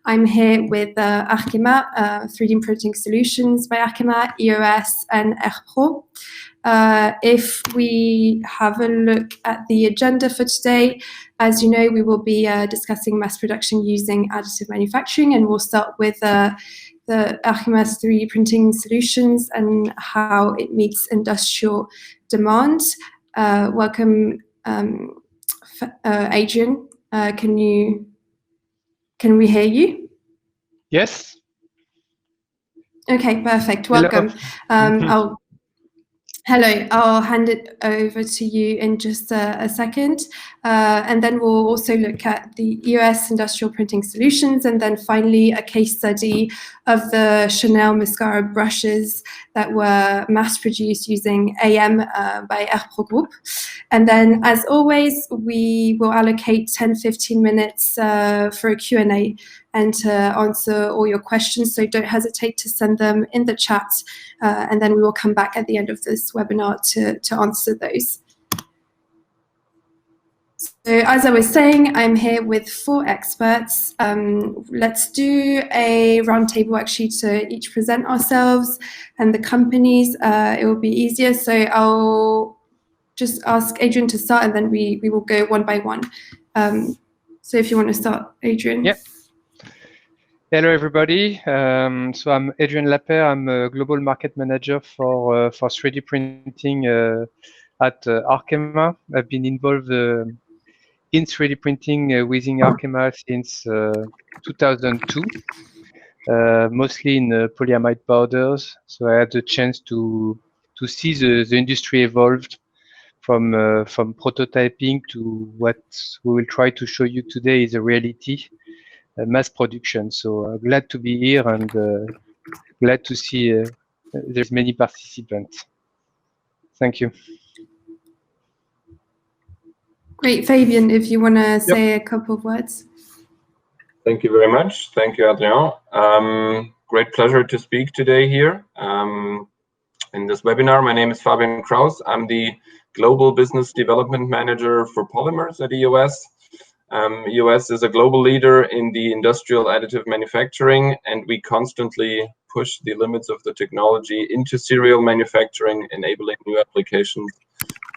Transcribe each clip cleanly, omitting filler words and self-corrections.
I'm here with Arkema, 3D printing solutions by Arkema, EOS and Erpro. If we have a look at the agenda for today, as you know, we will be discussing mass production using additive manufacturing, and we'll start with the Arkema's 3D printing solutions and how it meets industrial demand. Welcome, Adrian. Can we hear you? Yes. Okay, perfect. Welcome. Hello, I'll hand it over to you in just a second. And then we'll also look at the EOS industrial printing solutions, and then finally a case study of the Chanel mascara brushes that were mass produced using AM by Erpro Group. And then, as always, we will allocate 10-15 minutes for a Q&A and to answer all your questions. So don't hesitate to send them in the chat, and then we will come back at the end of this webinar to answer those. So as I was saying, I'm here with 4 experts. Let's do a roundtable actually to each present ourselves and the companies. It will be easier. So I'll just ask Adrian to start, and then we will go one by one. So if you want to start, Adrian. Yeah. Hello, everybody. So I'm Adrian Lapper. I'm a global market manager for 3D printing at Arkema. I've been involved in 3D printing within Arkema since 2002, mostly in polyamide powders. So I had the chance to see the industry evolved from prototyping to what we will try to show you today is a reality. Mass production. So glad to be here and glad to see there's many participants. Thank you. Great. Fabian, if you want to say a couple of words. Thank you very much. Thank you, Adrien. Great pleasure to speak today here in this webinar. My name is Fabian Kraus. I'm the Global Business Development Manager for Polymers at EOS. EOS is a global leader in the industrial additive manufacturing, and we constantly push the limits of the technology into serial manufacturing, enabling new applications.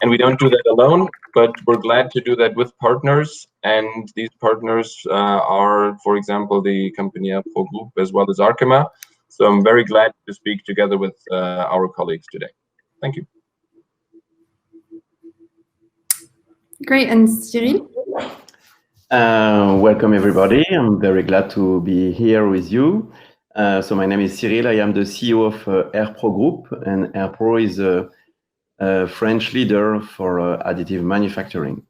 And we don't do that alone, but we're glad to do that with partners. And these partners are, for example, the company Erpro Group as well as Arkema. So I'm very glad to speak together with our colleagues today. Thank you. Great. And Cyril? Welcome, everybody. I'm very glad to be here with you. So my name is Cyril. I am the CEO of Erpro Group, and Erpro is a French leader for additive manufacturing.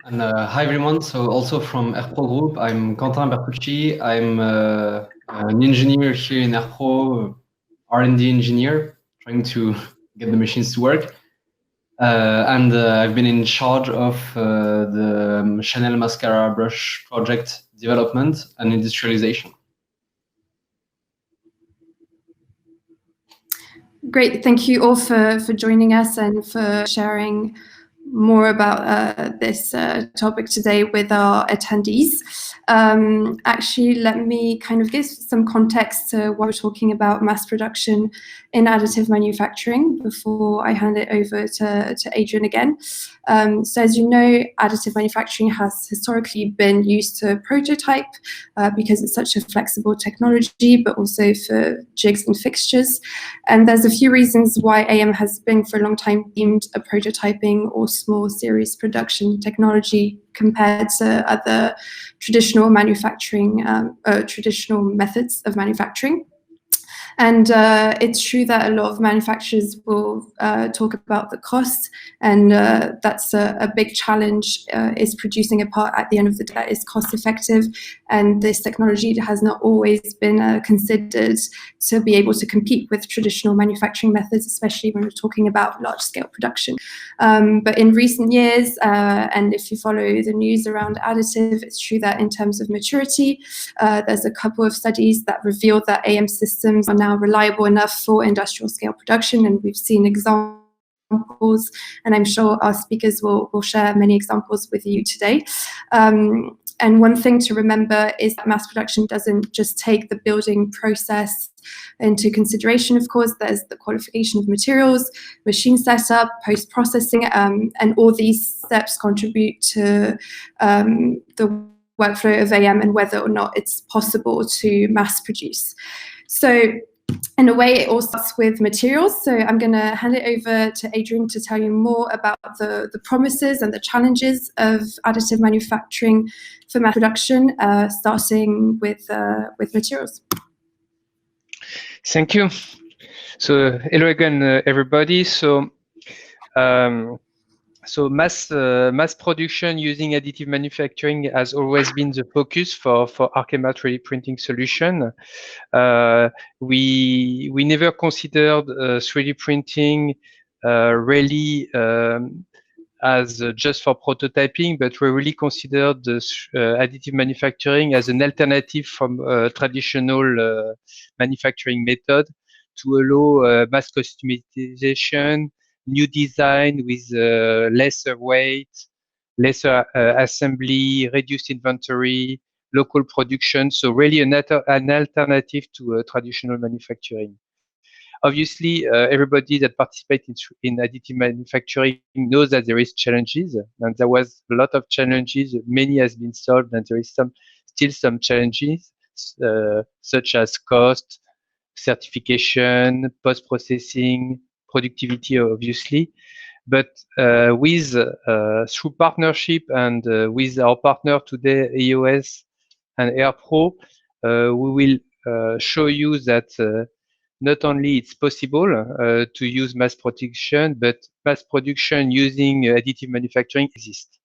And hi, everyone. So also from Erpro Group, I'm Quentin Bertucci. I'm an engineer here in Erpro, R&D engineer, trying to get the machines to work. And I've been in charge of the Chanel mascara brush project development and industrialization. Great. Thank you all for joining us and for sharing more about this topic today with our attendees. Actually, let me kind of give some context to why we're talking about mass production in additive manufacturing before I hand it over to Adrian again. So as you know, additive manufacturing has historically been used to prototype because it's such a flexible technology, but also for jigs and fixtures. And there's a few reasons why AM has been for a long time deemed a prototyping or small series production technology compared to other traditional manufacturing, traditional methods of manufacturing. And it's true that a lot of manufacturers will talk about the cost, and that's a big challenge, is producing a part at the end of the day that is cost effective. And this technology has not always been considered to be able to compete with traditional manufacturing methods, especially when we're talking about large scale production. But in recent years, and if you follow the news around additive, it's true that in terms of maturity, there's a couple of studies that reveal that AM systems are now reliable enough for industrial scale production, and we've seen examples, and I'm sure our speakers will share many examples with you today. And one thing to remember is that mass production doesn't just take the building process into consideration. Of course, there's the qualification of materials, machine setup, post-processing, and all these steps contribute to the workflow of AM and whether or not it's possible to mass produce. So in a way, it all starts with materials. So I'm going to hand it over to Adrian to tell you more about the promises and the challenges of additive manufacturing for mass production, starting with materials. Thank you. So hello again, everybody. So mass production using additive manufacturing has always been the focus for Arkema 3D printing solution. We never considered 3D printing really as just for prototyping, but we really considered the additive manufacturing as an alternative from traditional manufacturing method to allow mass customization, new design with lesser weight, lesser assembly, reduced inventory, local production. So really an alternative to traditional manufacturing. Obviously, everybody that participates in additive manufacturing knows that there is challenges, and there was a lot of challenges. Many has been solved, and there is still some challenges, such as cost, certification, post-processing, productivity, obviously. But through partnership and with our partner today, EOS and Erpro, we will show you that not only it's possible to use mass production, but mass production using additive manufacturing exists.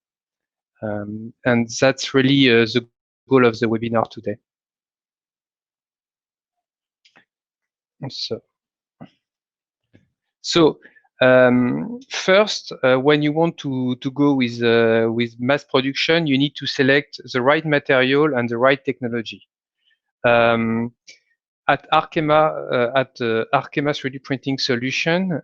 And that's really the goal of the webinar today. So first, when you want to go with mass production, you need to select the right material and the right technology. At Arkema, Arkema 3D printing solution,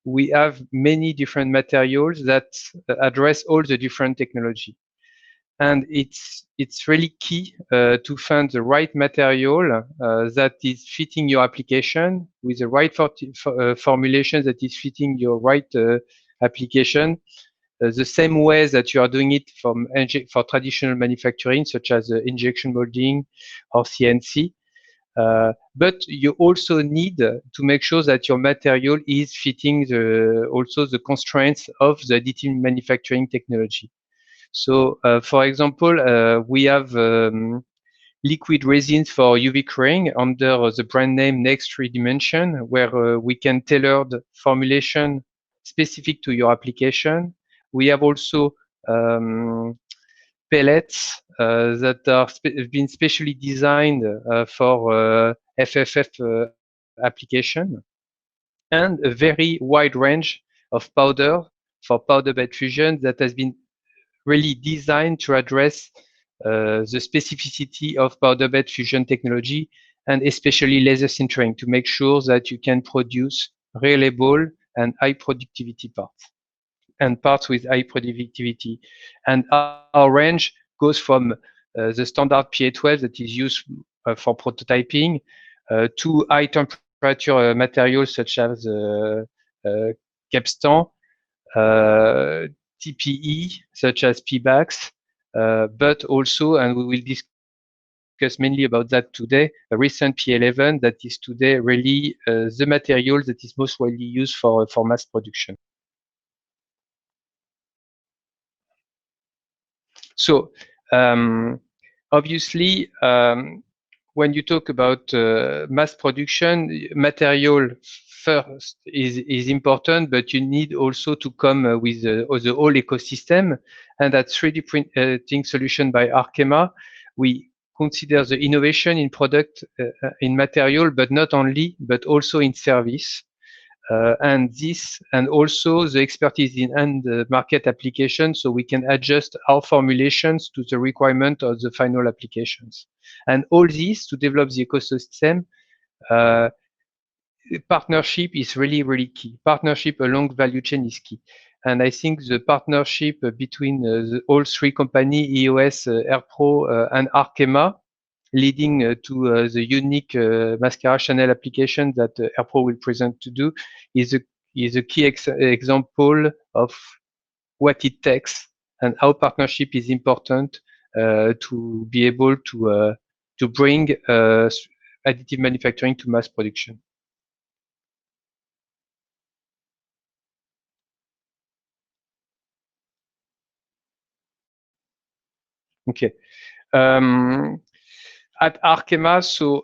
we have many different materials that address all the different technology. And it's really key to find the right material that is fitting your application with the right formulation that is fitting your right application. The same way that you are doing it for traditional manufacturing, such as injection molding or CNC. But you also need to make sure that your material is fitting also the constraints of the additive manufacturing technology. So, for example, we have liquid resins for UV curing under the brand name Next 3 Dimension, where we can tailor the formulation specific to your application. We have also pellets that have been specially designed for FFF application, and a very wide range of powder for powder bed fusion that has been really designed to address the specificity of powder bed fusion technology, and especially laser sintering, to make sure that you can produce reliable and high productivity parts, and parts with high productivity. And our range goes from the standard PA12 that is used for prototyping to high temperature materials such as capstan, TPE, such as PBAX, but also, and we will discuss mainly about that today, a recent P11 that is today really the material that is most widely used for mass production. So obviously, when you talk about mass production, material first is important, but you need also to come with the whole ecosystem. And at 3D printing solution by Arkema, we consider the innovation in product, in material, but not only, but also in service. And also the expertise in end market application, so we can adjust our formulations to the requirement of the final applications. And all this to develop the ecosystem. Partnership is really, really key. Partnership along value chain is key. And I think the partnership between all three companies, EOS, Erpro, and Arkema, leading to the unique mascara Chanel application that Erpro will present to do, is a key example of what it takes and how partnership is important to be able to bring additive manufacturing to mass production. Okay. At Arkema, so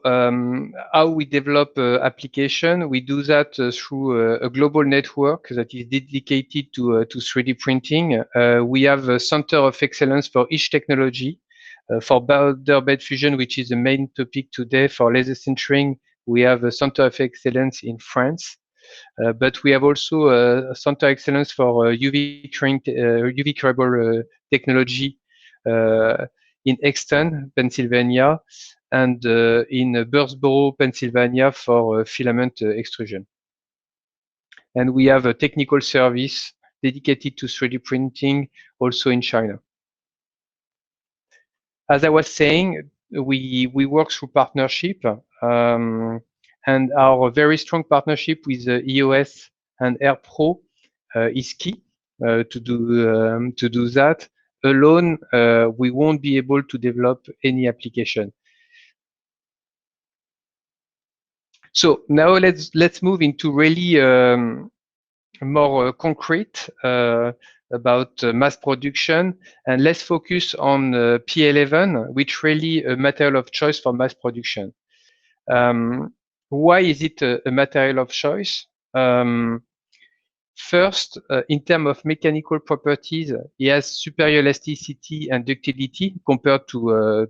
how we develop application, we do that through a global network that is dedicated to 3D printing. We have a center of excellence for each technology. For powder bed fusion, which is the main topic today, for laser sintering, we have a center of excellence in France. But we have also a center of excellence for UV curable technology in Exton, Pennsylvania, and in Birdsboro, Pennsylvania for filament extrusion. And we have a technical service dedicated to 3D printing also in China. As I was saying, we work through partnership, and our very strong partnership with EOS and Erpro is key to do that. Alone, we won't be able to develop any application. So now let's move into really more concrete about mass production, and let's focus on P11, which really a material of choice for mass production. Why is it a material of choice? First, in terms of mechanical properties, it has superior elasticity and ductility compared to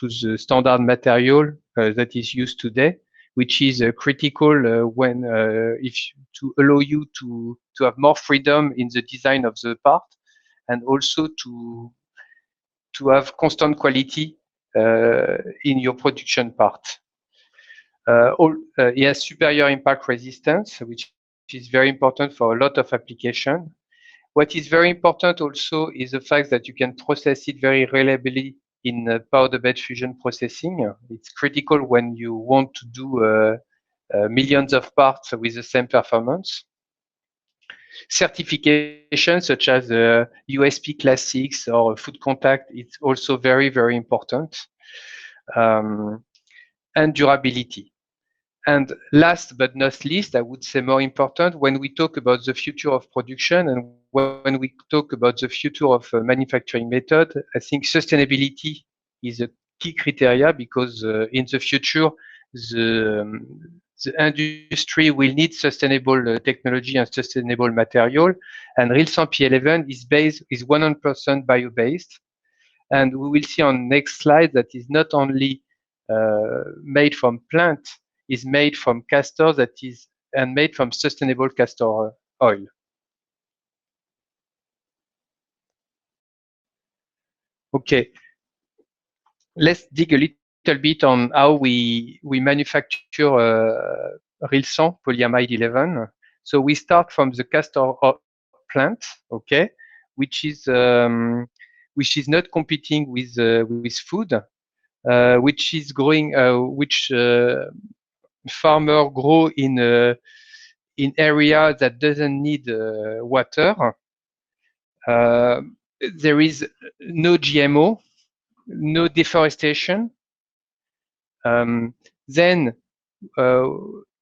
the standard material that is used today, which is critical when to allow you to have more freedom in the design of the part, and also to have constant quality in your production part. It has superior impact resistance, which is very important for a lot of application. What is very important also is the fact that you can process it very reliably in powder bed fusion processing. It's critical when you want to do millions of parts with the same performance. Certification such as USP Class 6 or Food Contact, it's also very, very important. And durability. And last but not least, I would say more important, when we talk about the future of production and when we talk about the future of manufacturing method, I think sustainability is a key criteria, because in the future, the industry will need sustainable technology and sustainable material. And Rilsan P11 is 100% bio-based. And we will see on next slide that is not only made from plant, is made from castor and made from sustainable castor oil. Okay, let's dig a little bit on how we manufacture Rilsan polyamide 11. So we start from the castor plant, okay, which is not competing with food, which is growing, which farmer grow in area that doesn't need water. There is no GMO, no deforestation. Then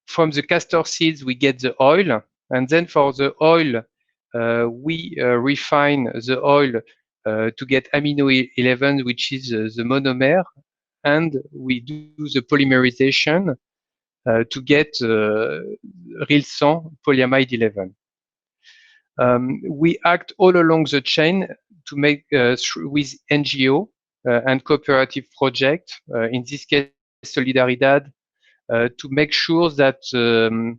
from the castor seeds we get the oil, and then for the oil we refine the oil to get amino 11, which is the monomer, and we do the polymerization to get Rilsan polyamide 11. We act all along the chain to make with NGO and cooperative project, in this case Solidaridad, to make sure that the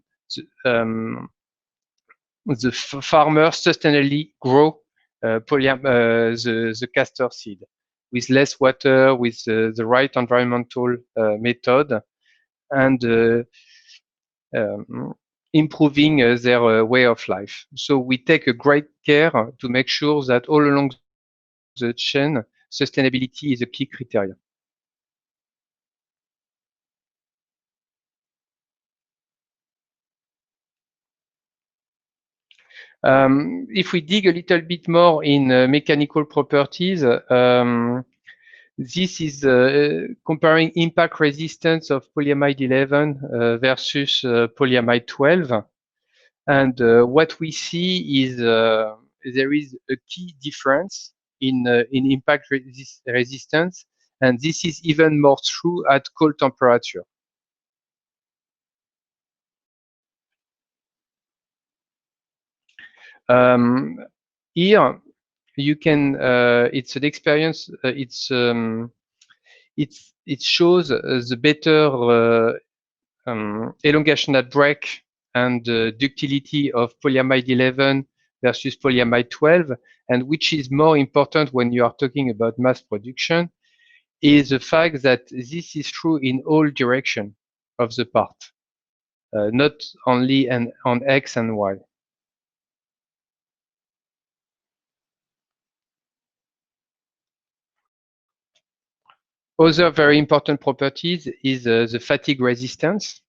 farmers sustainably grow the castor seed with less water, with the right environmental method, and improving their way of life. So we take a great care to make sure that all along the chain, sustainability is a key criteria. If we dig a little bit more in mechanical properties, this is comparing impact resistance of polyamide 11 versus polyamide 12. And what we see is there is a key difference in impact resistance, and this is even more true at cold temperature. Here you can it's an experience. It shows the better elongation at break and ductility of polyamide 11 versus polyamide 12, and which is more important when you are talking about mass production, is the fact that this is true in all directions of the part, not only on X and Y. Other very important properties is the fatigue resistance,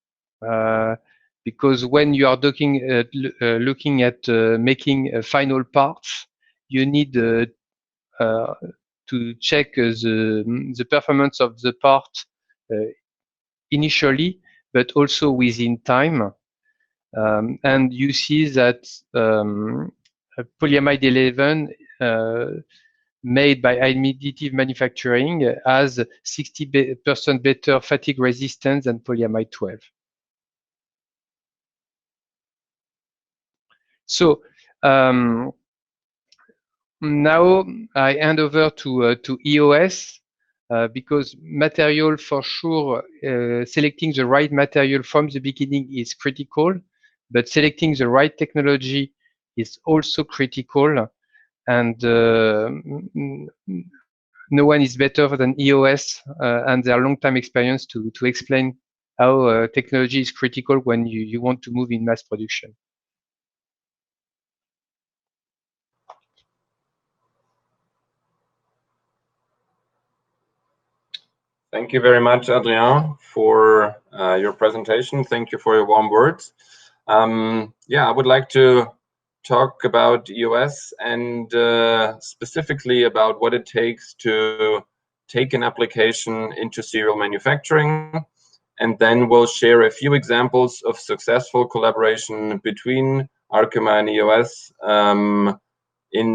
because when you are looking at making final parts, you need to check the performance of the part initially, but also within time. And you see that polyamide 11 made by additive manufacturing has 60% better fatigue resistance than polyamide 12. So now I hand over to EOS because material, for sure, selecting the right material from the beginning is critical, but selecting the right technology is also critical. And no one is better than EOS and their long-time experience to explain how technology is critical when you want to move in mass production. Thank you very much, Adrien, for your presentation. Thank you for your warm words. Yeah, I would like to talk about EOS and specifically about what it takes to take an application into serial manufacturing. And then we'll share a few examples of successful collaboration between Arkema and EOS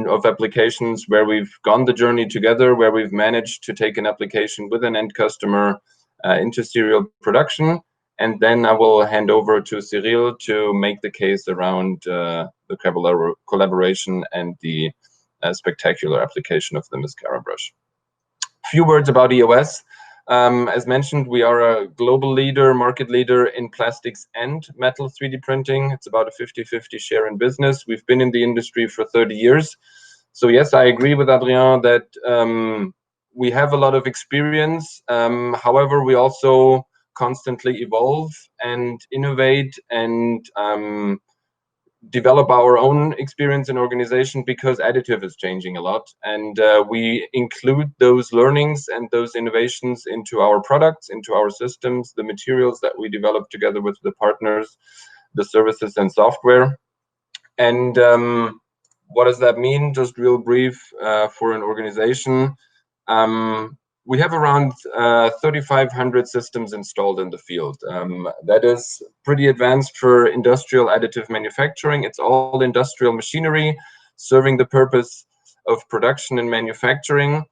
of applications where we've gone the journey together, where we've managed to take an application with an end customer into serial production. And then I will hand over to Cyril to make the case around the collaboration and the spectacular application of the mascara brush. A few words about EOS. As mentioned, we are a global leader, market leader in plastics and metal 3D printing. It's about a 50-50 share in business. We've been in the industry for 30 years. So yes, I agree with Adrien that we have a lot of experience. However, we also constantly evolve and innovate and develop our own experience in organization because additive is changing a lot, and we include those learnings and those innovations into our products, into our systems, the materials that we develop together with the partners, the services and software. And what does that mean? Just real brief for an organization. We have around 3,500 systems installed in the field. That is pretty advanced for industrial additive manufacturing. It's all industrial machinery serving the purpose of production and manufacturing.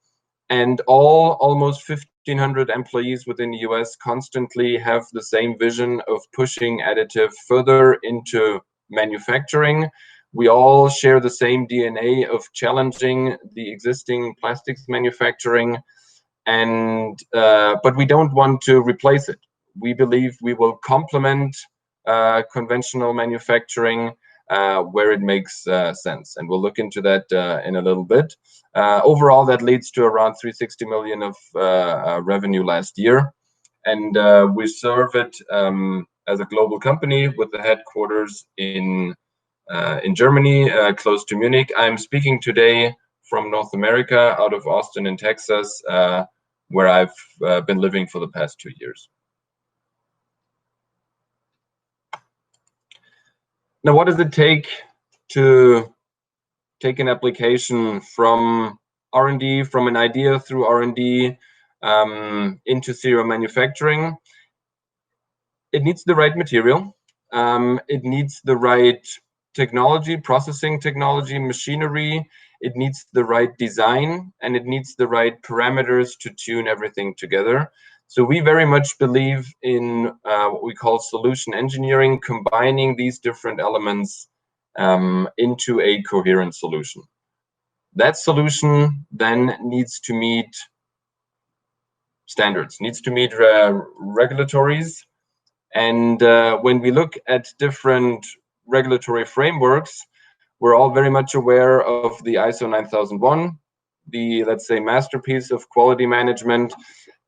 And almost 1,500 employees within the US constantly have the same vision of pushing additive further into manufacturing. We all share the same DNA of challenging the existing plastics manufacturing. And but we don't want to replace it. We believe we will complement conventional manufacturing where it makes sense, and we'll look into that in a little bit. Overall, that leads to around 360 million of revenue last year, and we serve it as a global company with the headquarters in Germany, close to Munich. I'm speaking today from North America, out of Austin in Texas, where I've been living for the past 2 years. Now, what does it take to take an application from R&D, from an idea through R&D into serial manufacturing? It needs the right material. It needs the right technology, processing technology, machinery. It needs the right design, and it needs the right parameters to tune everything together. So we very much believe in what we call solution engineering, combining these different elements into a coherent solution. That solution then needs to meet standards, needs to meet regulatories. And when we look at different regulatory frameworks, we're all very much aware of the ISO 9001, the, let's say, masterpiece of quality management.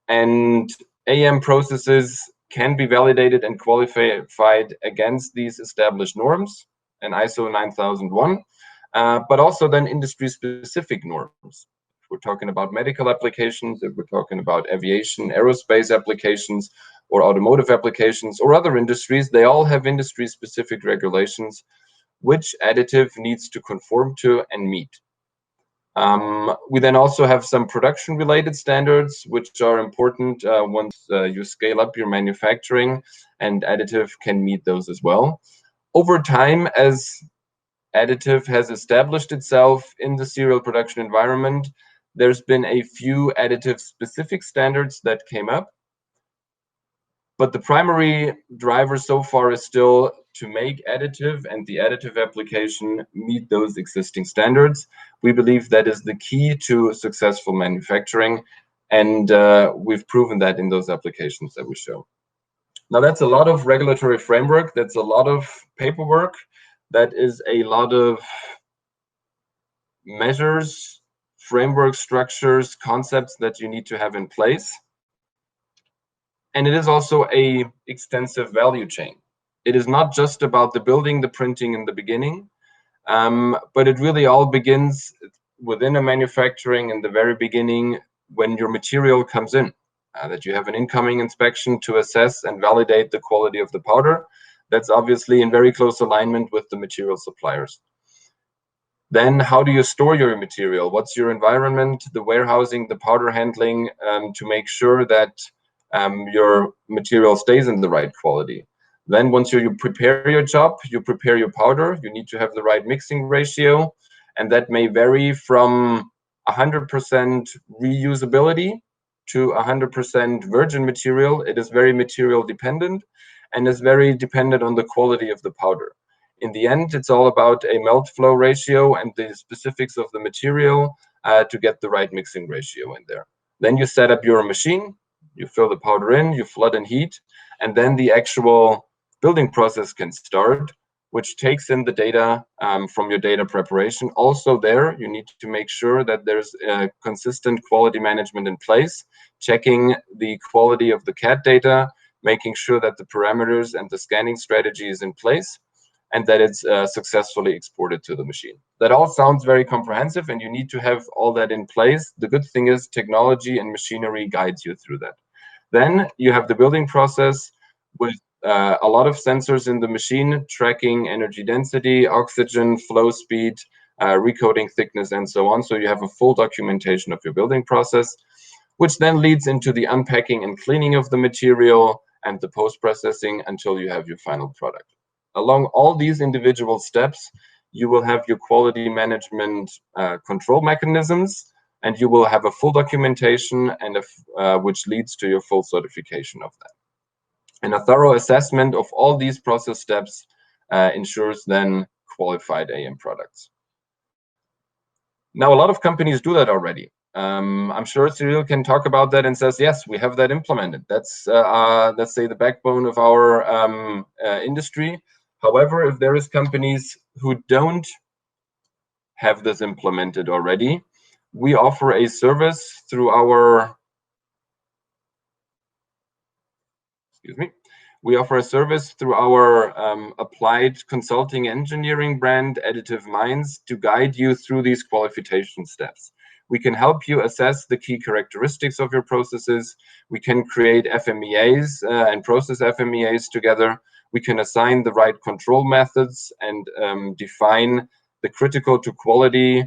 And AM processes can be validated and qualified against these established norms and ISO 9001, but also then industry-specific norms. If we're talking about medical applications, if we're talking about aviation, aerospace applications, or automotive applications, or other industries, they all have industry-specific regulations which additive needs to conform to and meet. We then also have some production-related standards, which are important once you scale up your manufacturing, and additive can meet those as well. Over time, as additive has established itself in the serial production environment, there's been a few additive-specific standards that came up. But the primary driver so far is still to make additive and the additive application meet those existing standards. We believe that is the key to successful manufacturing, and we've proven that in those applications that we show. Now, that's a lot of regulatory framework, that's a lot of paperwork, that is a lot of measures, framework structures, concepts that you need to have in place. And it is also an extensive value chain. It is not just about the building, the printing in the beginning, but it really all begins within a manufacturing in the very beginning when your material comes in, that you have an incoming inspection to assess and validate the quality of the powder. That's obviously in very close alignment with the material suppliers. Then how do you store your material? What's your environment, the warehousing, the powder handling, to make sure that your material stays in the right quality? Then once you prepare your job, you prepare your powder, you need to have the right mixing ratio, and that may vary from 100% reusability to 100% virgin material. It is very material dependent and is very dependent on the quality of the powder. In the end, it's all about a melt flow ratio and the specifics of the material to get the right mixing ratio in there. Then you set up your machine, you fill the powder in, you flood and heat, and then the actual building process can start, which takes in the data from your data preparation. Also there, you need to make sure that there's a consistent quality management in place, checking the quality of the CAD data, making sure that the parameters and the scanning strategy is in place, and that it's successfully exported to the machine. That all sounds very comprehensive, and you need to have all that in place. The good thing is technology and machinery guides you through that. Then you have the building process with a lot of sensors in the machine, tracking energy density, oxygen, flow speed, recoating thickness, and so on. So you have a full documentation of your building process, which then leads into the unpacking and cleaning of the material and the post-processing until you have your final product. Along all these individual steps, you will have your quality management control mechanisms, and you will have a full documentation and which leads to your full certification of that. And a thorough assessment of all these process steps ensures then qualified AM products. Now, a lot of companies do that already. I'm sure Cyril can talk about that and says, yes, we have that implemented. That's, let's say, the backbone of our industry. However, if there is companies who don't have this implemented already, we offer a service through our, We offer a service through our applied consulting engineering brand, Additive Minds, to guide you through these qualification steps. We can help you assess the key characteristics of your processes. We can create FMEAs and process FMEAs together. We can assign the right control methods and define the critical to quality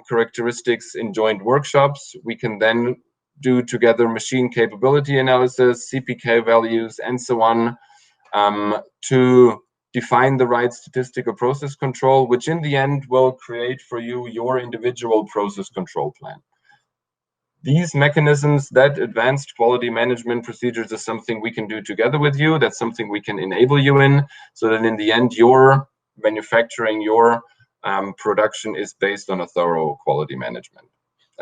characteristics in joint workshops. We can then do together machine capability analysis, CPK values, and so on, to define the right statistical process control, which in the end will create for you your individual process control plan. These mechanisms, that advanced quality management procedures, is something we can do together with you. That's something we can enable you in, so that in the end, your manufacturing, your production is based on a thorough quality management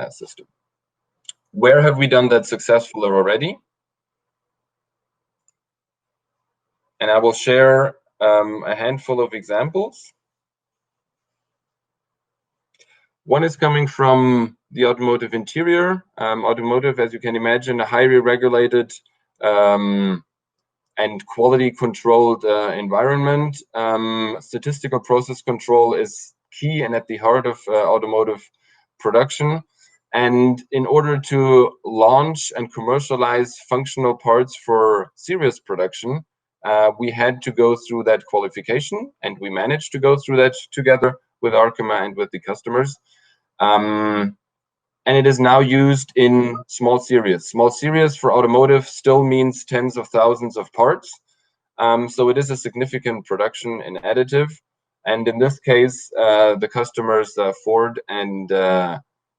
system. Where have we done that successfully already? And I will share a handful of examples. One is coming from the automotive interior. Automotive, as you can imagine, a highly regulated and quality controlled environment. Statistical process control is key and at the heart of automotive production. And in order to launch and commercialize functional parts for serious production, we had to go through that qualification, and we managed to go through that together with Arkema and with the customers. And it is now used in small series. Small series for automotive still means tens of thousands of parts. So it is a significant production in additive. And in this case, the customers, Ford and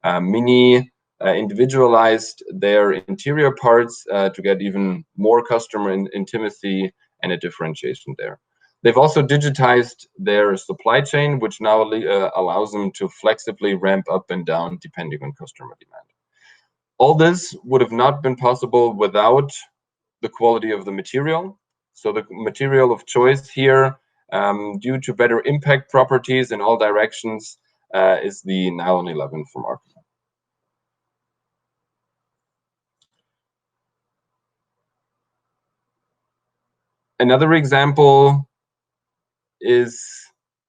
Mini, individualized their interior parts to get even more customer intimacy and a differentiation there. They've also digitized their supply chain, which now allows them to flexibly ramp up and down depending on customer demand. All this would have not been possible without the quality of the material. So the material of choice here, due to better impact properties in all directions, is the nylon 11 from Arkema. Another example is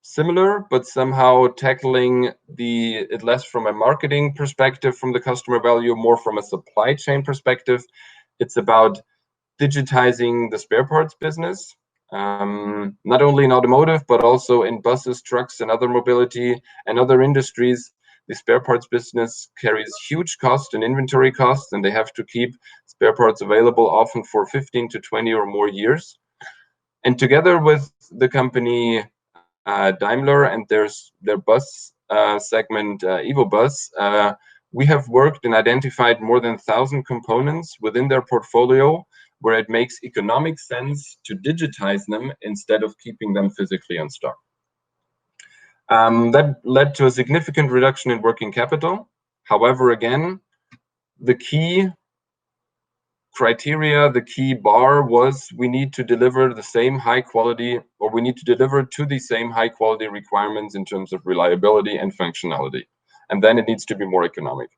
similar, but somehow tackling it less from a marketing perspective from the customer value, more from a supply chain perspective. It's about digitizing the spare parts business, not only in automotive, but also in buses, trucks, and other mobility and other industries. The spare parts business carries huge cost and inventory costs, and they have to keep spare parts available often for 15 to 20 or more years. And together with the company Daimler and their bus segment, EvoBus, we have worked and identified more than 1,000 components within their portfolio where it makes economic sense to digitize them instead of keeping them physically on stock. That led to a significant reduction in working capital. However, again, the key criteria, the key bar was we need to deliver the same high quality, or we need to deliver to the same high quality requirements in terms of reliability and functionality. And then it needs to be more economic.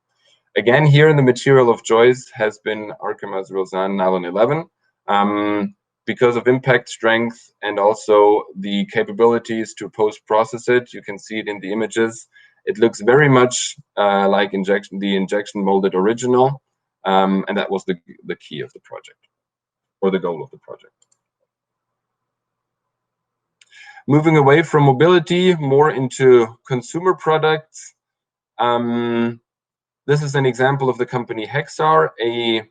Again, here the material of choice has been Arkema's Rosan Nylon 11 because of impact strength and also the capabilities to post-process it. You can see it in the images. It looks very much like the injection molded original. And that was the key of the project, or the goal of the project. Moving away from mobility, more into consumer products. This is an example of the company Hexar. A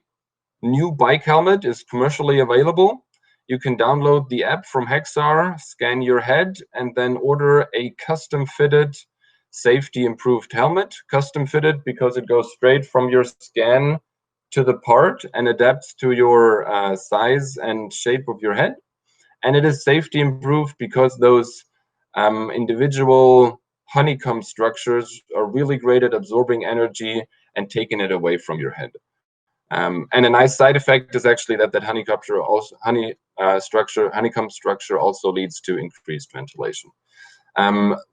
new bike helmet is commercially available. You can download the app from Hexar, scan your head, and then order a custom-fitted, safety-improved helmet. Custom-fitted because it goes straight from your scan to the part and adapts to your size and shape of your head. And it is safety improved because those individual honeycomb structures are really great at absorbing energy and taking it away from your head. And a nice side effect is actually that honeycomb structure also leads to increased ventilation.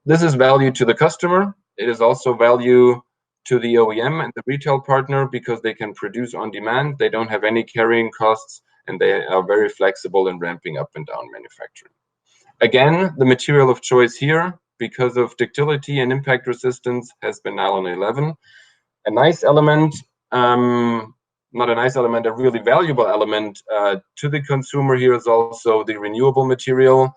This is value to the customer. It is also value to the OEM and the retail partner because they can produce on demand. They don't have any carrying costs, and they are very flexible in ramping up and down manufacturing. Again, the material of choice here, because of ductility and impact resistance, has been nylon 11. A nice element, not a nice element, a really valuable element to the consumer here is also the renewable material,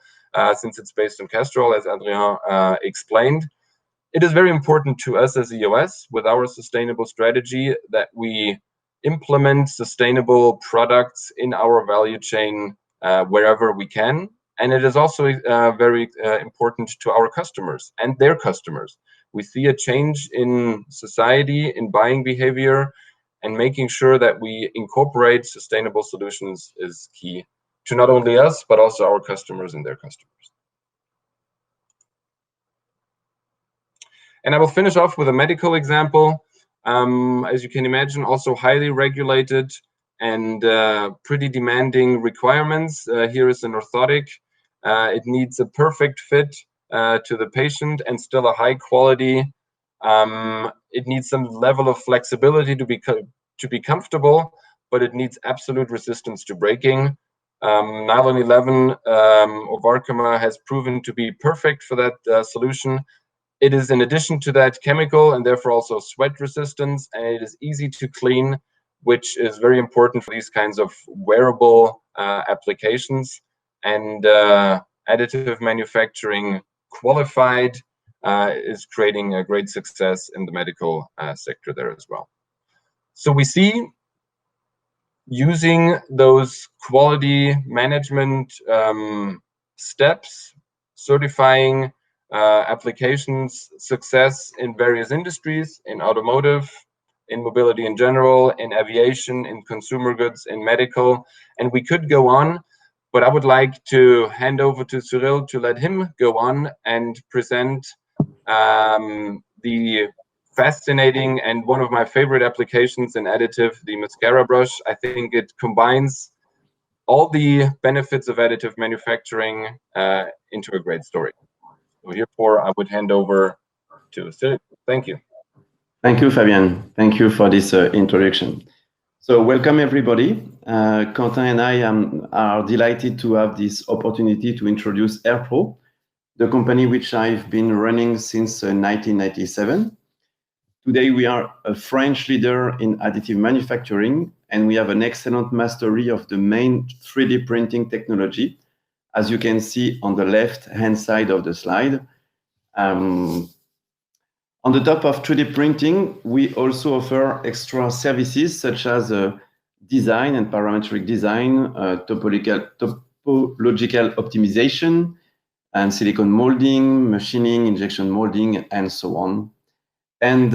since it's based on castrol, as Adrien explained. It is very important to us as EOS, with our sustainable strategy, that we implement sustainable products in our value chain wherever we can. And it is also very important to our customers and their customers. We see a change in society, in buying behavior, and making sure that we incorporate sustainable solutions is key to not only us, but also our customers and their customers. And I will finish off with a medical example. As you can imagine, also highly regulated and pretty demanding requirements. Here is an orthotic. It needs a perfect fit to the patient and still a high quality. It needs some level of flexibility to be comfortable, but it needs absolute resistance to breaking. Nylon 11 of Arkema has proven to be perfect for that solution. It is, in addition to that, chemical and therefore also sweat resistance, and it is easy to clean, which is very important for these kinds of wearable applications. And additive manufacturing qualified is creating a great success in the medical sector there as well. So we see, using those quality management steps, certifying applications success in various industries, in automotive, in mobility in general, in aviation, in consumer goods, in medical, and we could go on, but I would like to hand over to Cyril to let him go on and present the fascinating and one of my favorite applications in additive, the mascara brush. I think it combines all the benefits of additive manufacturing into a great story. So therefore, I would hand over to Cyril. Thank you. Thank you, Fabien. Thank you for this introduction. So welcome, everybody. Quentin and I are delighted to have this opportunity to introduce Erpro, the company which I've been running since 1997. Today, we are a French leader in additive manufacturing, and we have an excellent mastery of the main 3D printing technology, as you can see on the left-hand side of the slide. On the top of 3D printing, we also offer extra services such as design and parametric design, topological optimization, and silicon molding, machining, injection molding, and so on. And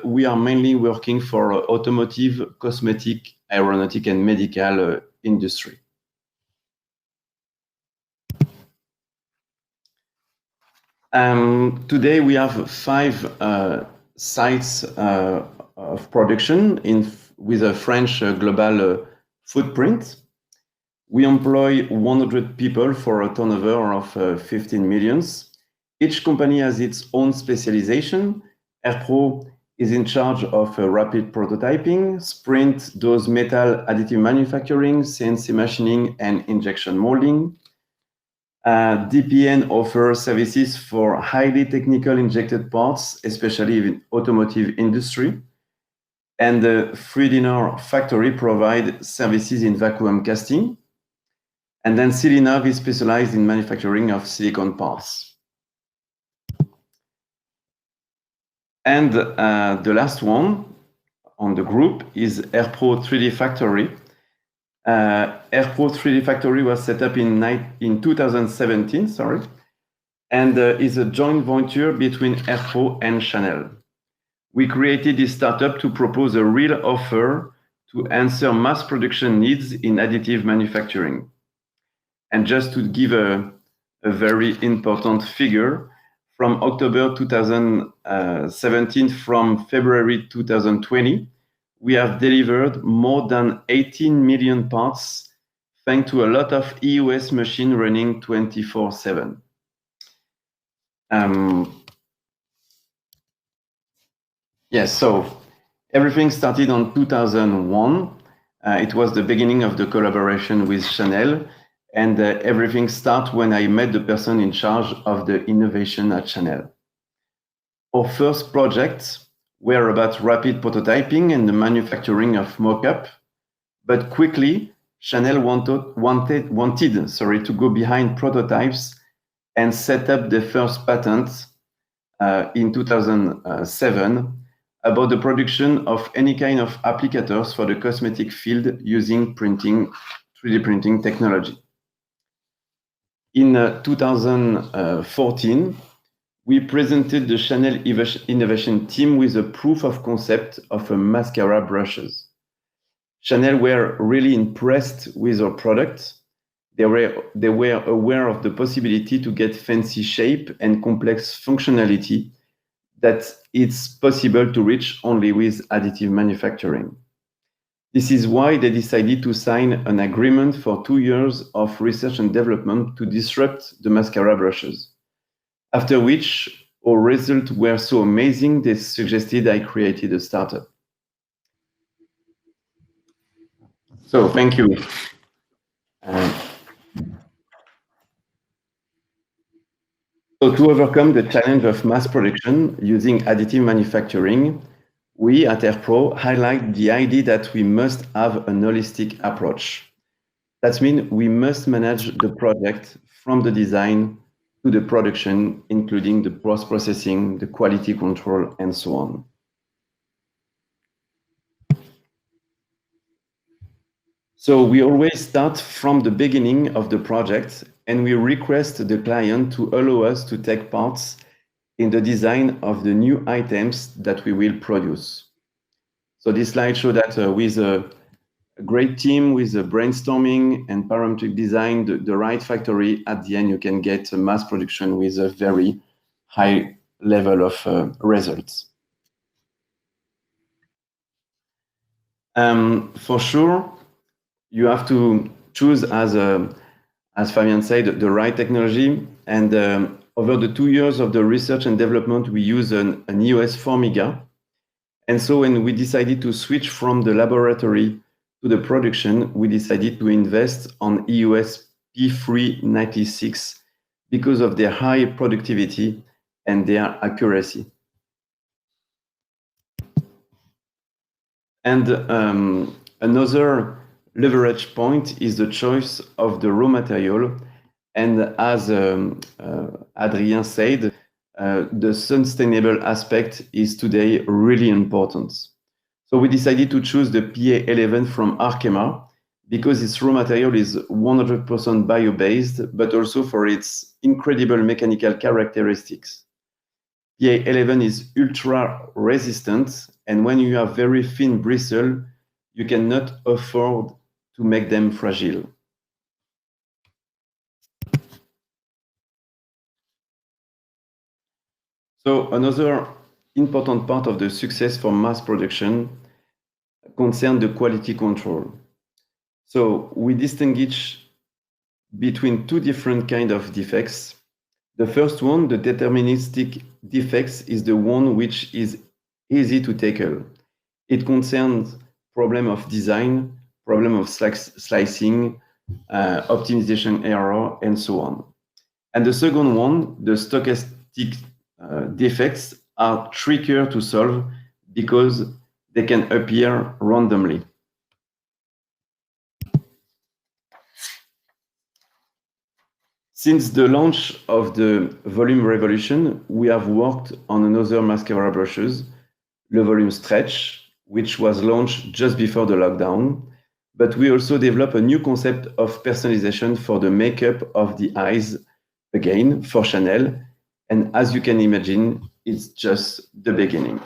we are mainly working for automotive, cosmetic, aeronautic, and medical industry. Today we have 5 sites of production with a French global footprint. We employ 100 people for a turnover of 15 millions. Each company has its own specialization. Erpro is in charge of rapid prototyping. Sprint does metal additive manufacturing, CNC machining, and injection molding. DPN offers services for highly technical injected parts, especially in automotive industry. And the 3D factory provides services in vacuum casting. And then Silinov is specialized in manufacturing of silicone parts. And the last one on the group is Erpro 3D Factory. Erpro 3D Factory was set up in 2017, and is a joint venture between Erpro and Chanel. We created this startup to propose a real offer to answer mass production needs in additive manufacturing. And just to give a very important figure, from October 2017 from February 2020, we have delivered more than 18 million parts thanks to a lot of EOS machine running 24/7. Yes, so everything started on 2001 It was the beginning of the collaboration with Chanel, and everything started when I met the person in charge of the innovation at Chanel. Our first projects were about rapid prototyping and the manufacturing of mock-up, but quickly Chanel wanted to go behind prototypes and set up the first patent in 2007 about the production of any kind of applicators for the cosmetic field using 3D printing technology. In 2014, we presented the Chanel innovation team with a proof of concept of a mascara brushes. Chanel were really impressed with our product. They were aware of the possibility to get fancy shape and complex functionality that it's possible to reach only with additive manufacturing. This is why they decided to sign an agreement for 2 years of research and development to disrupt the mascara brushes. After which, our results were so amazing, they suggested I created a startup. So, thank you. So to overcome the challenge of mass production using additive manufacturing, we at Erpro highlight the idea that we must have an holistic approach. That means we must manage the project from the design to the production, including the post-processing, the quality control, and so on. So we always start from the beginning of the project, and we request the client to allow us to take parts in the design of the new items that we will produce. So this slide shows that with a great team, with a brainstorming and parametric design, the right factory, at the end you can get a mass production with a very high level of results. For sure, you have to choose, as Fabien said, the right technology. And over the 2 years of the research and development, we use an EOS Formiga. And so when we decided to switch from the laboratory to the production, we decided to invest on EOS P396 because of their high productivity and their accuracy. And another leverage point is the choice of the raw material. And as Adrien said, the sustainable aspect is today really important. So we decided to choose the PA11 from Arkema because its raw material is 100% bio-based, but also for its incredible mechanical characteristics. PA11 is ultra resistant, and when you have very thin bristle, you cannot afford to make them fragile. So another important part of the success for mass production concerns the quality control. So we distinguish between 2 different kinds of defects. The first one, the deterministic defects, is the one which is easy to tackle. It concerns problem of design, problem of slicing, optimization error, and so on. And the second one, the stochastic defects, are trickier to solve because they can appear randomly. Since the launch of the volume revolution, we have worked on another mascara brushes, the volume stretch, which was launched just before the lockdown. But we also developed a new concept of personalization for the makeup of the eyes, again, for Chanel. And as you can imagine, it's just the beginning.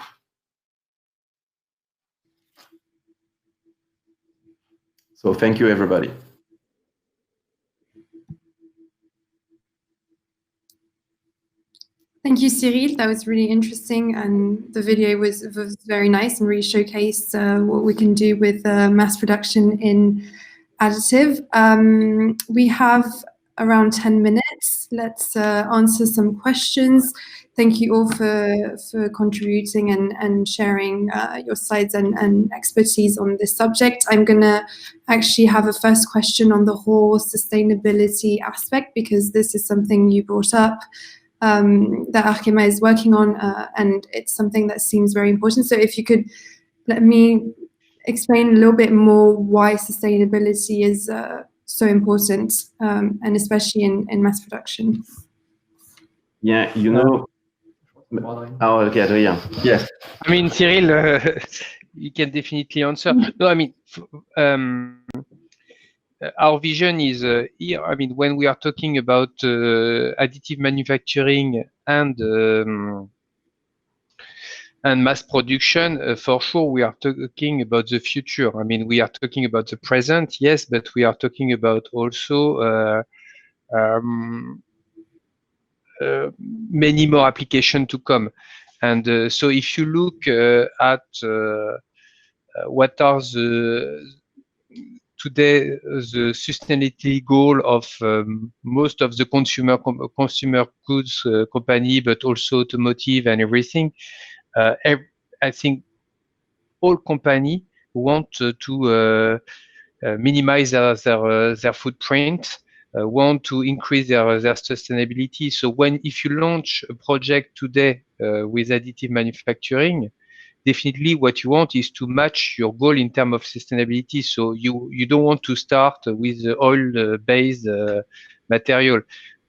So thank you, everybody. Thank you, Cyril. That was really interesting, and the video was very nice and really showcased what we can do with mass production in additive. We have around 10 minutes. Let's answer some questions. thank you all for contributing and sharing your slides and expertise on this subject. I'm going to actually have a first question on the whole sustainability aspect, because this is something you brought up that Arkema is working on, and it's something that seems very important. So if you could let me explain a little bit more why sustainability is so important, and especially in mass production. Yeah, you know. Oh, okay, Adrien. Yes. I mean, Cyril, you can definitely answer. No, I mean, our vision is here. I mean, when we are talking about additive manufacturing and mass production, for sure, we are talking about the future. I mean, we are talking about the present, yes, but we are talking about also many more applications to come. And so if you look at what are today the sustainability goal of most of the consumer goods company, but also automotive and everything, I think all companies want to minimize their footprint, want to increase their sustainability. So if you launch a project today with additive manufacturing, definitely what you want is to match your goal in terms of sustainability. So you don't want to start with the oil-based material.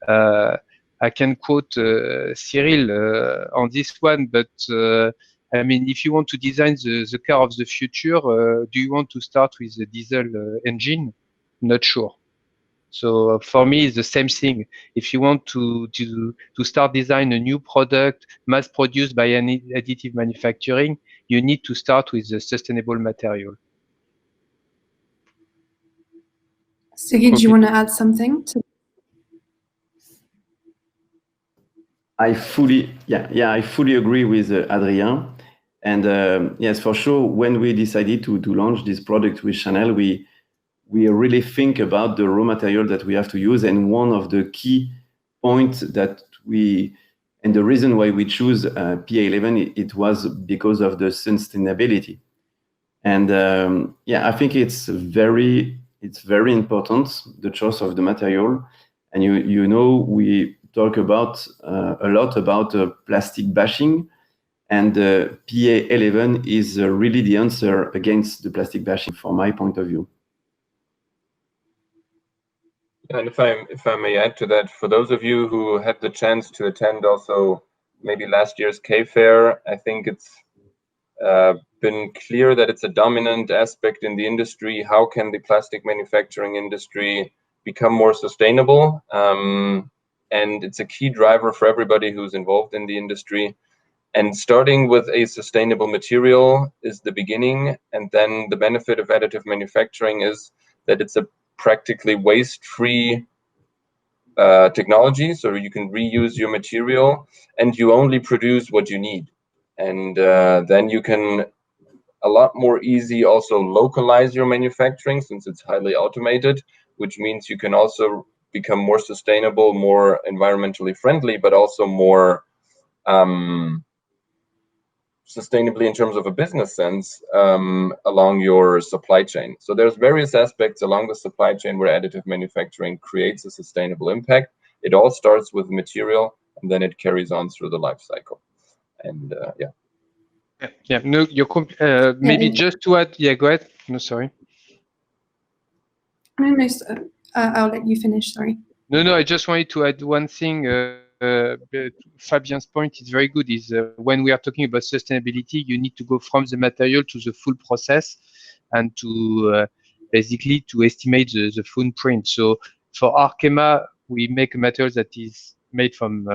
I can quote Cyril on this one, but I mean, if you want to design the car of the future, do you want to start with a diesel engine? Not sure. So for me, it's the same thing. If you want to start design a new product mass produced by an additive manufacturing, you need to start with the sustainable material. Siggy, do you want to add something to? I fully agree with Adrien. And yes, for sure, when we decided to launch this product with Chanel, we really think about the raw material that we have to use. And one of the key points and the reason why we choose PA11, it was because of the sustainability. And I think it's very important, the choice of the material. And you know, we talk about a lot about plastic bashing, and PA11 is really the answer against the plastic bashing, from my point of view. And if I may add to that, for those of you who had the chance to attend also maybe last year's K-Fair, I think it's been clear that it's a dominant aspect in the industry. How can the plastic manufacturing industry become more sustainable? And it's a key driver for everybody who's involved in the industry. And starting with a sustainable material is the beginning. And then the benefit of additive manufacturing is that it's a practically waste-free technology. So you can reuse your material and you only produce what you need. And then you can a lot more easy also localize your manufacturing, since it's highly automated, which means you can also become more sustainable, more environmentally friendly, but also more sustainably in terms of a business sense along your supply chain. So there's various aspects along the supply chain where additive manufacturing creates a sustainable impact. It all starts with material and then it carries on through the life cycle. And no, maybe just to add. Yeah, go ahead. No, sorry. No, I'll let you finish. Sorry. No, I just wanted to add one thing. Fabien's point is very good. Is when we are talking about sustainability, you need to go from the material to the full process, and to basically to estimate the footprint. So for Arkema, we make a material that is made from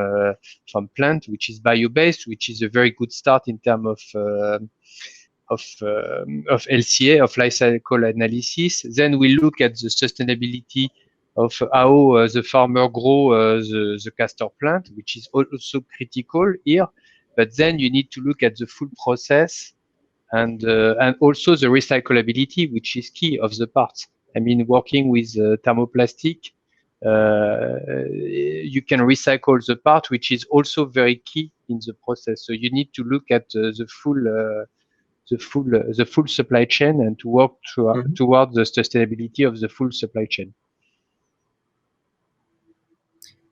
plant, which is bio-based, which is a very good start in terms of LCA, of life cycle analysis. Then we look at the sustainability of how the farmer grow the castor plant, which is also critical here. But then you need to look at the full process and also the recyclability, which is key of the parts. I mean, working with thermoplastic, you can recycle the part, which is also very key in the process. So you need to look at the full supply chain and to work toward the sustainability of the full supply chain.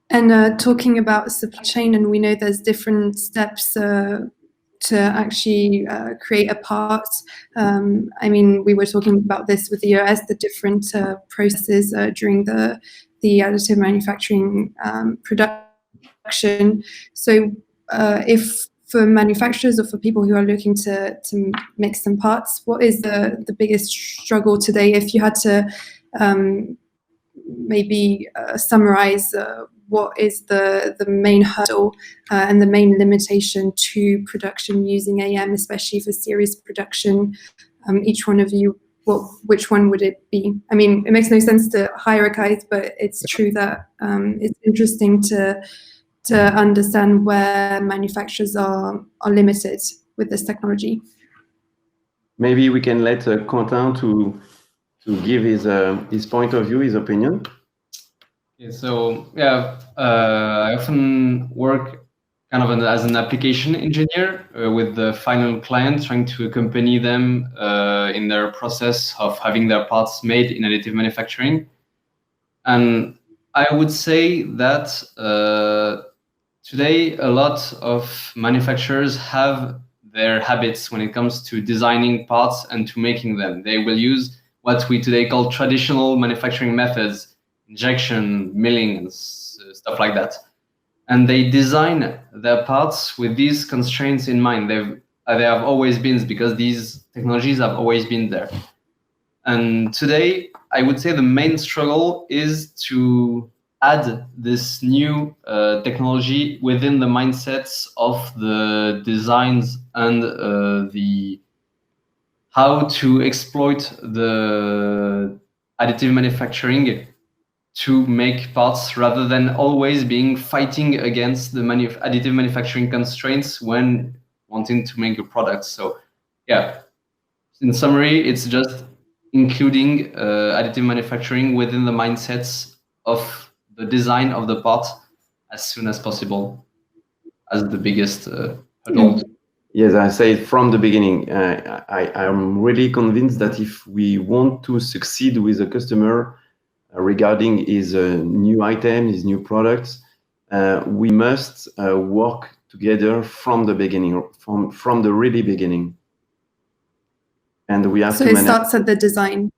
And talking about supply chain, and we know there's different steps to actually create a part. I mean, we were talking about this with the EOS, the different processes during the additive manufacturing production. So if for manufacturers or for people who are looking to make some parts, what is the biggest struggle today? If you had to maybe summarize what is the main hurdle and the main limitation to production using AM, especially for series production, each one of you, which one would it be? I mean, it makes no sense to hierarchize, but it's true that it's interesting to understand where manufacturers are limited with this technology. Maybe we can let Quentin to give his point of view, his opinion. Okay, so yeah, I often work kind of as an application engineer with the final client, trying to accompany them in their process of having their parts made in additive manufacturing. And I would say that today a lot of manufacturers have their habits when it comes to designing parts and to making them. They will use what we today call traditional manufacturing methods, injection, milling, and stuff like that. And they design their parts with these constraints in mind. They have always been, because these technologies have always been there. And today, I would say the main struggle is to add this new technology within the mindsets of the designs and the how to exploit the additive manufacturing to make parts, rather than always being fighting against the additive manufacturing constraints when wanting to make a product. So yeah, in summary, it's just including additive manufacturing within the mindsets of the design of the part as soon as possible as the biggest hurdle. Yes, I say from the beginning, I'm really convinced that if we want to succeed with a customer regarding his new item, his new products, we must work together from the beginning, from the really beginning. And we have to manage. So it starts at the design.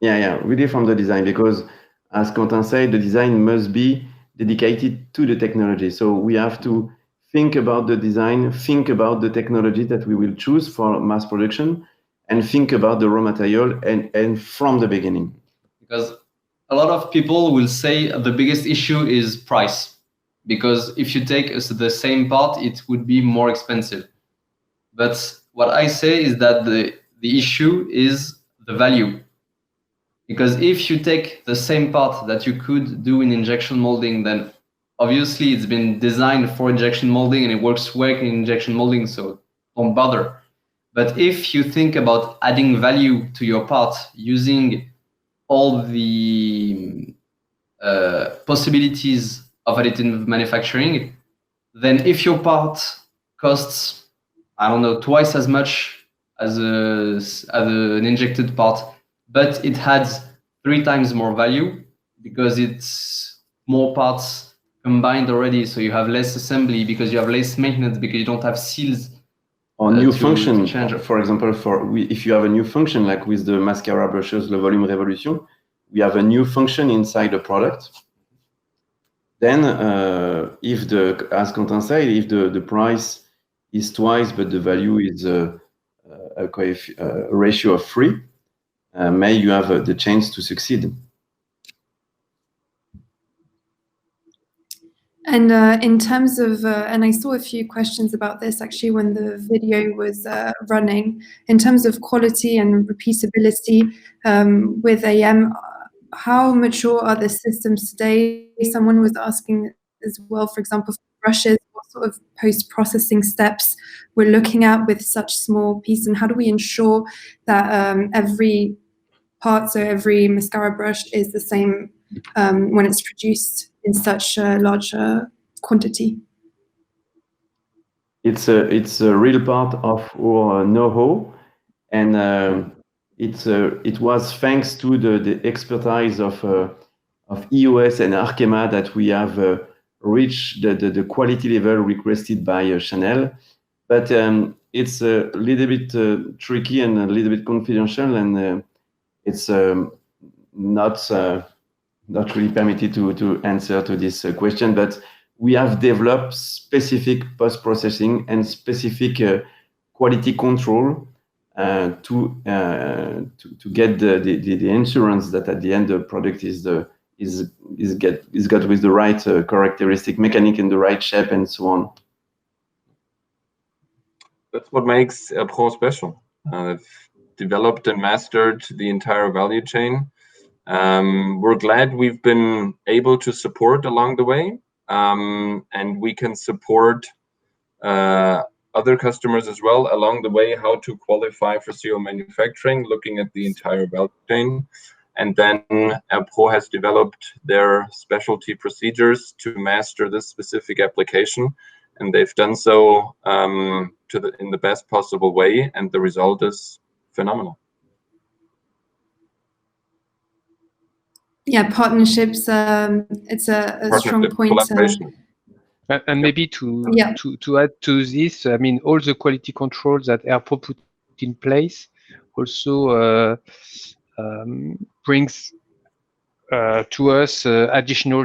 Yeah, really from the design, because as Quentin said, the design must be dedicated to the technology. So we have to think about the design, think about the technology that we will choose for mass production, and think about the raw material and from the beginning. Because a lot of people will say the biggest issue is price, because if you take the same part, it would be more expensive. But what I say is that the issue is the value. Because if you take the same part that you could do in injection molding, then obviously it's been designed for injection molding and it works well in injection molding, so don't bother. But if you think about adding value to your part using all the possibilities of additive manufacturing, then if your part costs, I don't know, twice as much as an injected part, but it adds 3 times more value because it's more parts combined already, so you have less assembly, because you have less maintenance, because you don't have seals. Or new function, for example, if you have a new function, like with the mascara brushes, the volume revolution, we have a new function inside the product. Then, as Quentin said, if the price is twice, but the value is a ratio of 3, may you have the chance to succeed. And in terms of, and I saw a few questions about this actually when the video was running, in terms of quality and repeatability with AM, how mature are the systems today? Someone was asking as well, for example, for brushes, what sort of post-processing steps we're looking at with such small pieces, and how do we ensure that every part, so every mascara brush is the same when it's produced in such a large quantity? It's a real part of our know-how, and it was thanks to the expertise of EOS and Arkema that we have reached the quality level requested by Chanel. But it's a little bit tricky and a little bit confidential, and it's not really permitted to answer to this question. But we have developed specific post-processing and specific quality control to get the insurance that at the end the product is got with the right characteristic, mechanic in the right shape, and so on. That's what makes Erpro special. They've developed and mastered the entire value chain. We're glad we've been able to support along the way, and we can support other customers as well along the way how to qualify for CO manufacturing, looking at the entire value chain. And then Erpro has developed their specialty procedures to master this specific application, and they've done so in the best possible way, and the result is phenomenal. Yeah, partnerships. It's a strong point. And maybe to add to this, I mean, all the quality controls that Erpro put in place also brings to us additional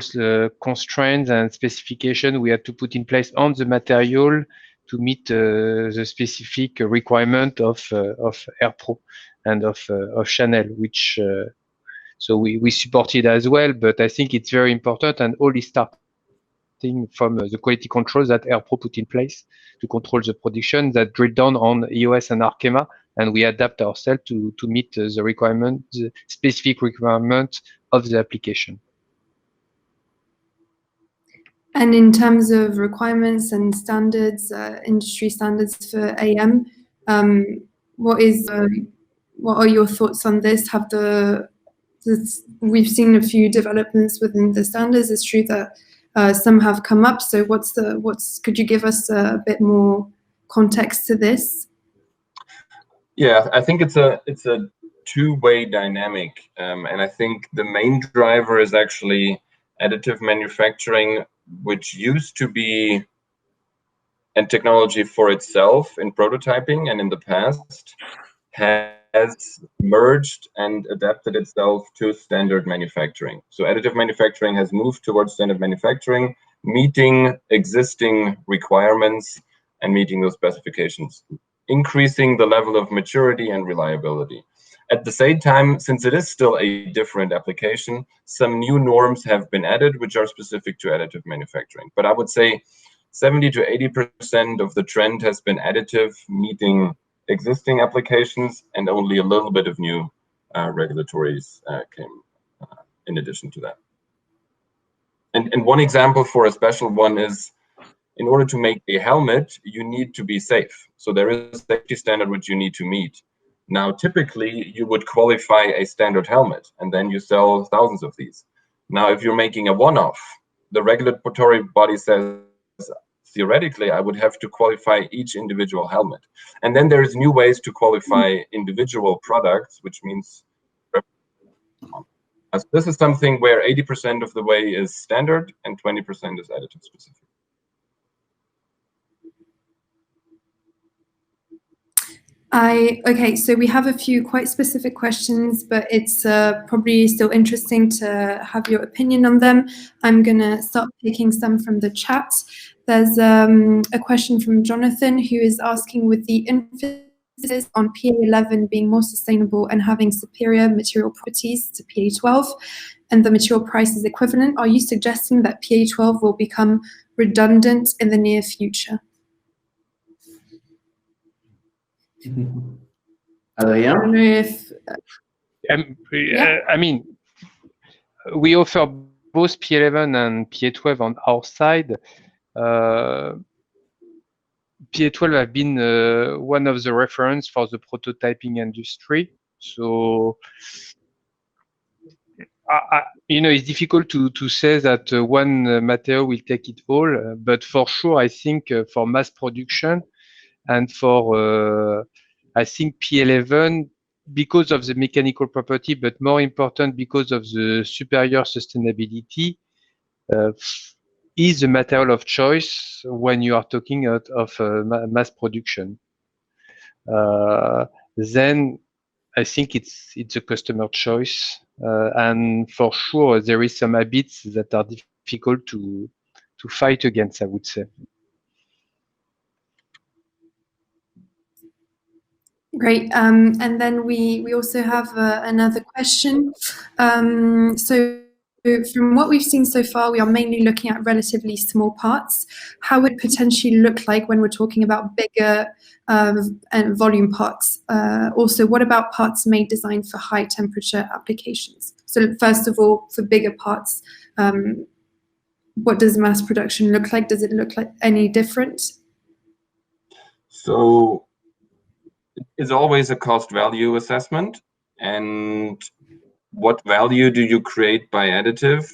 constraints and specifications we have to put in place on the material to meet the specific requirement of Erpro and of Chanel, which so we support it as well. But I think it's very important, and all is starting from the quality controls that Erpro put in place to control the production that drill down on EOS and Arkema, and we adapt ourselves to meet the requirement, the specific requirement of the application. And in terms of requirements and standards, industry standards for AM, what are your thoughts on this? We've seen a few developments within the standards. It's true that some have come up. So could you give us a bit more context to this? Yeah, I think it's a two-way dynamic, and I think the main driver is actually additive manufacturing, which used to be a technology for itself in prototyping, and in the past has merged and adapted itself to standard manufacturing. So additive manufacturing has moved towards standard manufacturing, meeting existing requirements and meeting those specifications, increasing the level of maturity and reliability. At the same time, since it is still a different application, some new norms have been added, which are specific to additive manufacturing. But I would say 70 to 80% of the trend has been additive, meeting existing applications, and only a little bit of new regulatories came in addition to that. And one example for a special one is, in order to make a helmet, you need to be safe. So there is a safety standard which you need to meet. Now, typically, you would qualify a standard helmet, and then you sell thousands of these. Now, if you're making a one-off, the regulatory body says, theoretically, I would have to qualify each individual helmet. And then there's new ways to qualify individual products, which means this is something where 80% of the way is standard and 20% is additive specific. Okay, so we have a few quite specific questions, but it's probably still interesting to have your opinion on them. I'm going to start picking some from the chat. There's a question from Jonathan, who is asking, with the emphasis on PA11 being more sustainable and having superior material properties to PA12, and the material price is equivalent, are you suggesting that PA12 will become redundant in the near future? Adrien? I don't know if... I mean, we offer both PA11 and PA12 on our side. PA12 have been one of the reference for the prototyping industry. So it's difficult to say that one material will take it all, but for sure, I think for mass production and for, I think P11, because of the mechanical property, but more important because of the superior sustainability, is the material of choice when you are talking of mass production. Then I think it's a customer choice, and for sure there is some habits that are difficult to fight against, I would say. Great. And then we also have another question. So from what we've seen so far, we are mainly looking at relatively small parts. How would it potentially look like when we're talking about bigger and volume parts? Also, what about parts made designed for high temperature applications? So first of all, for bigger parts, what does mass production look like? Does it look like any different? So it's always a cost value assessment, and what value do you create by additive,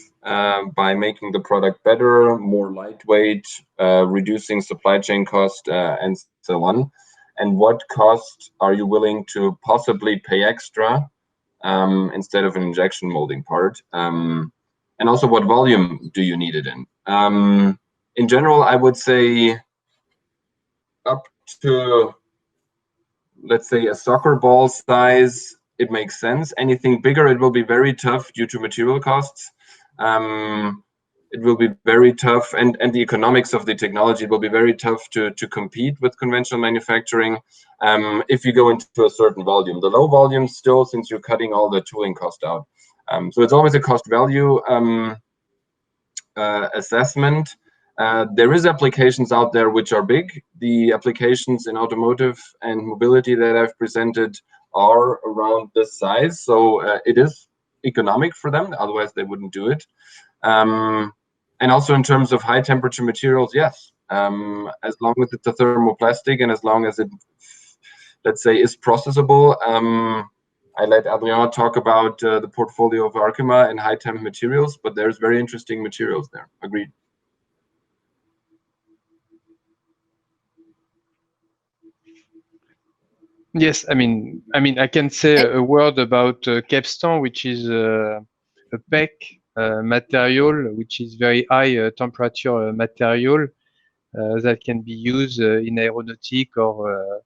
by making the product better, more lightweight, reducing supply chain cost, and so on, and what cost are you willing to possibly pay extra instead of an injection molding part, and also what volume do you need it in. In general, I would say up to, let's say, a soccer ball size, it makes sense. Anything bigger, it will be very tough due to material costs. It will be very tough, and the economics of the technology will be very tough to compete with conventional manufacturing if you go into a certain volume. The low volume still, since you're cutting all the tooling cost out. So it's always a cost value assessment. There is applications out there which are big. The applications in automotive and mobility that I've presented are around this size, so it is economic for them, otherwise they wouldn't do it. And also in terms of high temperature materials, yes, as long as it's a thermoplastic and as long as it, let's say, is processable. I let Adrien talk about the portfolio of Arkema and high temp materials, but there's very interesting materials there. Agreed. Yes, I mean, I can say a word about capstan, which is a PEC material, which is very high temperature material that can be used in aeronautic or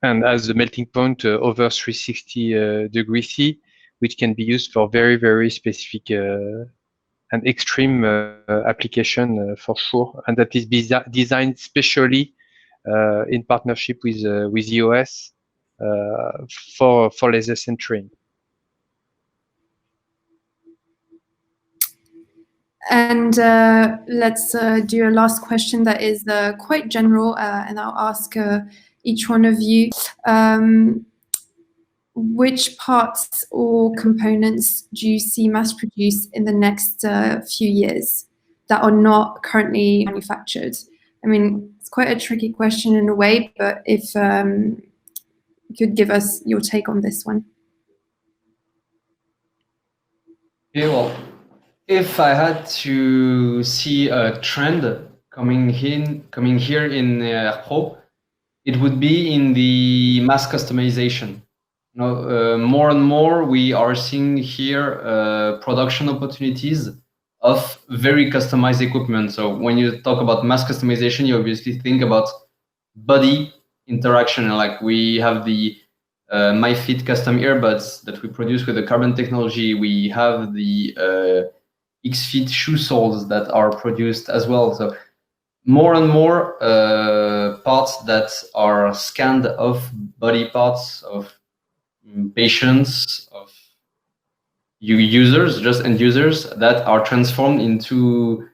and as a melting point over 360 degrees C, which can be used for very, very specific and extreme application for sure, and that is designed specially in partnership with EOS for laser sintering. And let's do a last question that is quite general, and I'll ask each one of you. Which parts or components do you see mass produced in the next few years that are not currently manufactured? I mean, it's quite a tricky question in a way, but if you could give us your take on this one. Yeah, well, if I had to see a trend coming here in Erpro, it would be in the mass customization. You know, more and more we are seeing here production opportunities of very customized equipment. So when you talk about mass customization, you obviously think about body interaction. Like we have the MyFit custom earbuds that we produce with the carbon technology. We have the XFit shoe soles that are produced as well. So more and more parts that are scanned of body parts of patients, of users, just end users, that are transformed into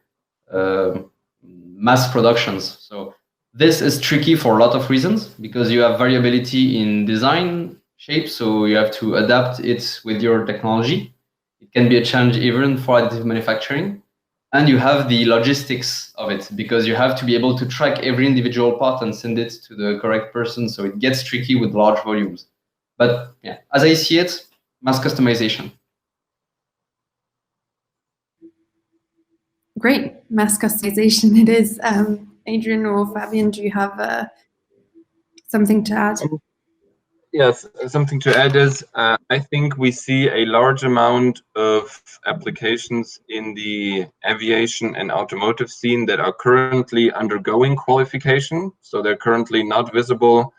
mass productions. So this is tricky for a lot of reasons, because you have variability in design shape, so you have to adapt it with your technology. It can be a challenge even for additive manufacturing. And you have the logistics of it, because you have to be able to track every individual part and send it to the correct person. So it gets tricky with large volumes. But yeah, as I see it, mass customization. Great, mass customization it is. Adrian or Fabian, do you have something to add? Yes, something to add is I think we see a large amount of applications in the aviation and automotive scene that are currently undergoing qualification. So they're currently not visible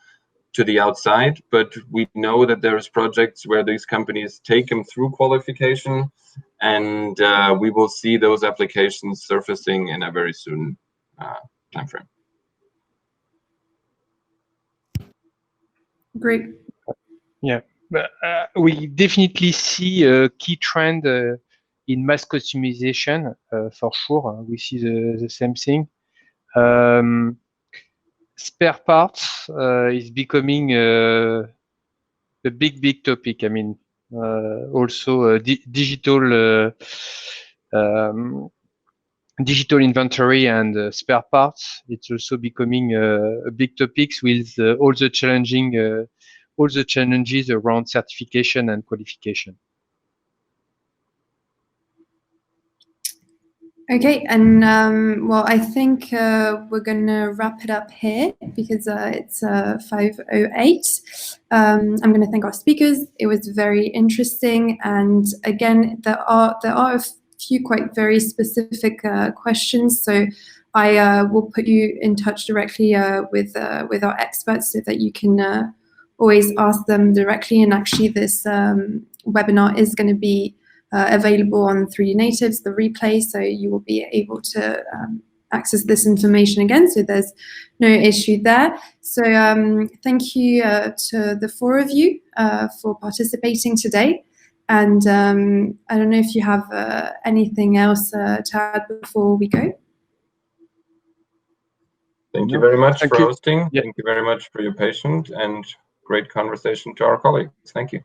to the outside, but we know that there's projects where these companies take them through qualification, and we will see those applications surfacing in a very soon time frame. Great. Yeah, we definitely see a key trend in mass customization for sure. We see the same thing. Spare parts is becoming a big topic. I mean, also digital digital inventory and spare parts. It's also becoming a big topic with all the challenges around certification and qualification. Okay, and well, I think we're going to wrap it up here because it's 5:08. I'm going to thank our speakers. It was very interesting, and again, there are a few quite very specific questions. So I will put you in touch directly with our experts so that you can always ask them directly. And actually, this webinar is going to be available on 3D Natives, the replay, so you will be able to access this information again, so there's no issue there. So thank you to the four of you for participating today, and I don't know if you have anything else to add before we go. Thank you very much Thank for you. hosting. Yeah. Thank you very much for your patience and great conversation to our colleagues. Thank you.